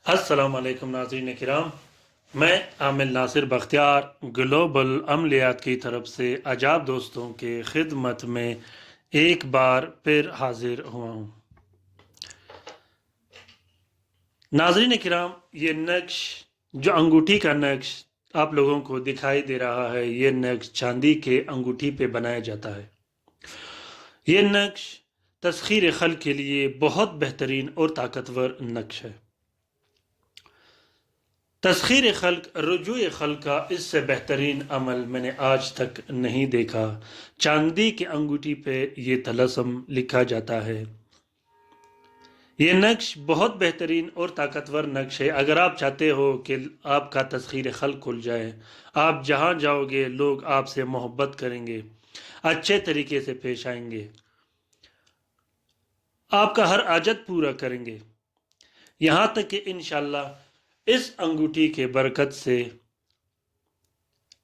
अस्सलाम वालेकुम नाज़रीन किराम। मैं आमिर नासिर बख्तियार ग्लोबल अमलियात की तरफ से अजाब दोस्तों के खिदमत में एक बार फिर हाजिर हुआ हूँ। नाज़रीन किराम, ये नक्श जो अंगूठी का नक्श आप लोगों को दिखाई दे रहा है, ये नक्श चांदी के अंगूठी पे बनाया जाता है। ये नक्श तस्खीर खल के लिए बहुत बेहतरीन और ताकतवर नक्श है। तस्खीर खल्क रुजूए खल्क का इससे बेहतरीन अमल मैंने आज तक नहीं देखा। चांदी की अंगूठी पे ये तलस्सम लिखा जाता है। ये नक्श बहुत बेहतरीन और ताकतवर नक्श है। अगर आप चाहते हो कि आपका तस्खीर खल्क खुल जाए, आप जहाँ जाओगे लोग आपसे मोहब्बत करेंगे, अच्छे तरीके से पेश आएंगे, आपका हर आजत पूरा करेंगे। यहाँ तक कि इंशाअल्लाह इस अंगूठी के बरकत से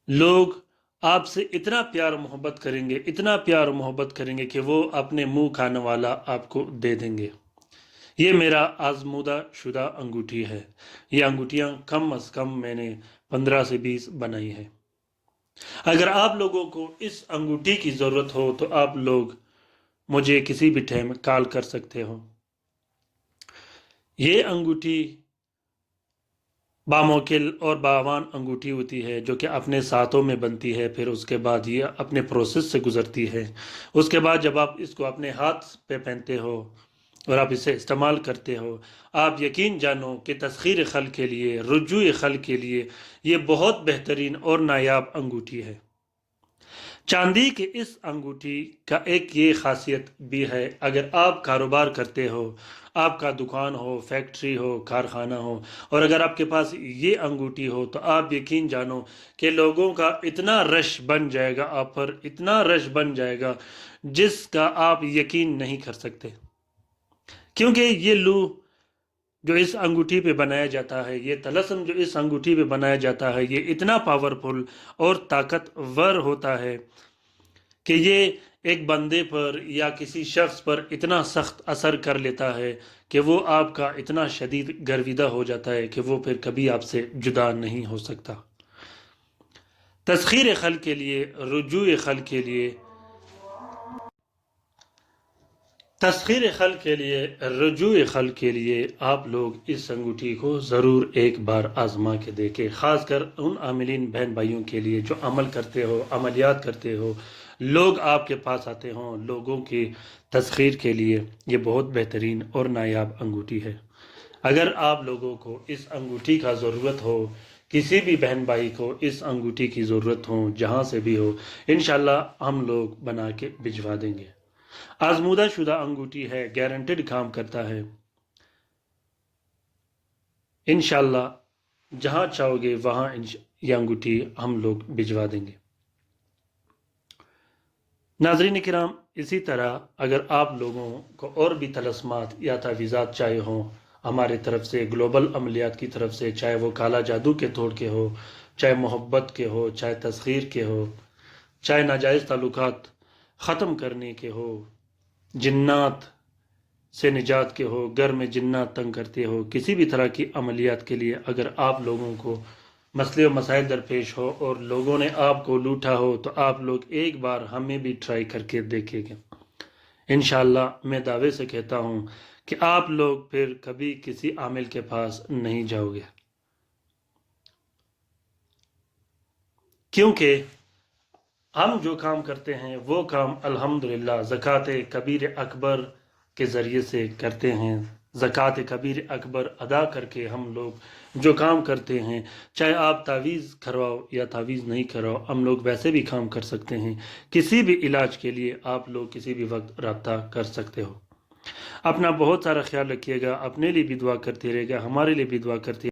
लोग आपसे इतना प्यार मोहब्बत करेंगे, इतना प्यार मोहब्बत करेंगे कि वो अपने मुंह खाने वाला आपको दे देंगे। ये मेरा आजमूदा शुदा अंगूठी है। ये अंगूठियाँ कम अज़ कम मैंने 15 से 20 बनाई है। अगर आप लोगों को इस अंगूठी की ज़रूरत हो तो आप लोग मुझे किसी भी टाइम कॉल कर सकते हो। ये अंगूठी बामोकिल और बावान अंगूठी होती है जो कि अपने सातों में बनती है, फिर उसके बाद ये अपने प्रोसेस से गुजरती है। उसके बाद जब आप इसको अपने हाथ पे पहनते हो और आप इसे इस्तेमाल करते हो, आप यकीन जानो कि तस्खीर खल के लिए, रुजूए खल के लिए ये बहुत बेहतरीन और नायाब अंगूठी है। चांदी के इस अंगूठी का एक ये खासियत भी है, अगर आप कारोबार करते हो, आपका दुकान हो, फैक्ट्री हो, कारखाना हो, और अगर आपके पास ये अंगूठी हो तो आप यकीन जानो कि लोगों का इतना रश बन जाएगा आप पर, इतना रश बन जाएगा जिसका आप यकीन नहीं कर सकते। क्योंकि ये लू जो इस अंगूठी पे बनाया जाता है, ये तलस्सम जो इस अंगूठी पे बनाया जाता है, ये इतना पावरफुल और ताकतवर होता है कि ये एक बंदे पर या किसी शख्स पर इतना सख्त असर कर लेता है कि वो आपका इतना शदीद गर्विदा हो जाता है कि वो फिर कभी आपसे जुदा नहीं हो सकता। तस्खीर खल के लिए, रुजूए खल के लिए, तस्खीर खल के लिए, रुजूए खल के लिए आप लोग इस अंगूठी को ज़रूर एक बार आजमा के देखें। ख़ासकर उन आमिलीन बहन भाइयों के लिए जो अमल करते हो, अमलियात करते हो, लोग आपके पास आते हों, लोगों की तस्खीर के लिए ये बहुत बेहतरीन और नायाब अंगूठी है। अगर आप लोगों को इस अंगूठी का ज़रूरत हो, किसी भी बहन भाई को इस अंगूठी की ज़रूरत हो, जहाँ से भी हो, इंशाल्लाह हम लोग बना के भिजवा देंगे। आजमूदा शुदा अंगूठी है, गारंटेड काम करता है। इंशाल्लाह जहां चाहोगे वहां ये अंगूठी हम लोग भिजवा देंगे। नाजरीन किराम, इसी तरह अगर आप लोगों को और भी तलस्मात या तावीज़ात चाहिए हों हमारे तरफ से, ग्लोबल अमलियात की तरफ से, चाहे वो काला जादू के तोड़ के हो, चाहे मोहब्बत के हो, चाहे तस्खीर के हो, चाहे नाजायज़ ताल्लुकात ख़त्म करने के हो, जिन्नात से निजात के हो, घर में जिन्नात तंग करते हो, किसी भी तरह की अमलियात के लिए अगर आप लोगों को मसले और मसाइल दरपेश हो और लोगों ने आपको लूटा हो तो आप लोग एक बार हमें भी ट्राई करके देखेंगे। इंशाअल्लाह मैं दावे से कहता हूँ कि आप लोग फिर कभी किसी आमिल के पास नहीं जाओगे, क्योंकि हम जो काम करते हैं वो काम अल्हम्दुलिल्लाह ज़कात कबीर अकबर के ज़रिए से करते हैं। ज़कात कबीर अकबर अदा करके हम लोग जो काम करते हैं, चाहे आप तावीज़ करवाओ या तावीज़ नहीं करवाओ, हम लोग वैसे भी काम कर सकते हैं। किसी भी इलाज के लिए आप लोग किसी भी वक्त रब्ता कर सकते हो। अपना बहुत सारा ख्याल रखिएगा, अपने लिए भी दुआ करते रहिएगा, हमारे लिए भी दुआ करते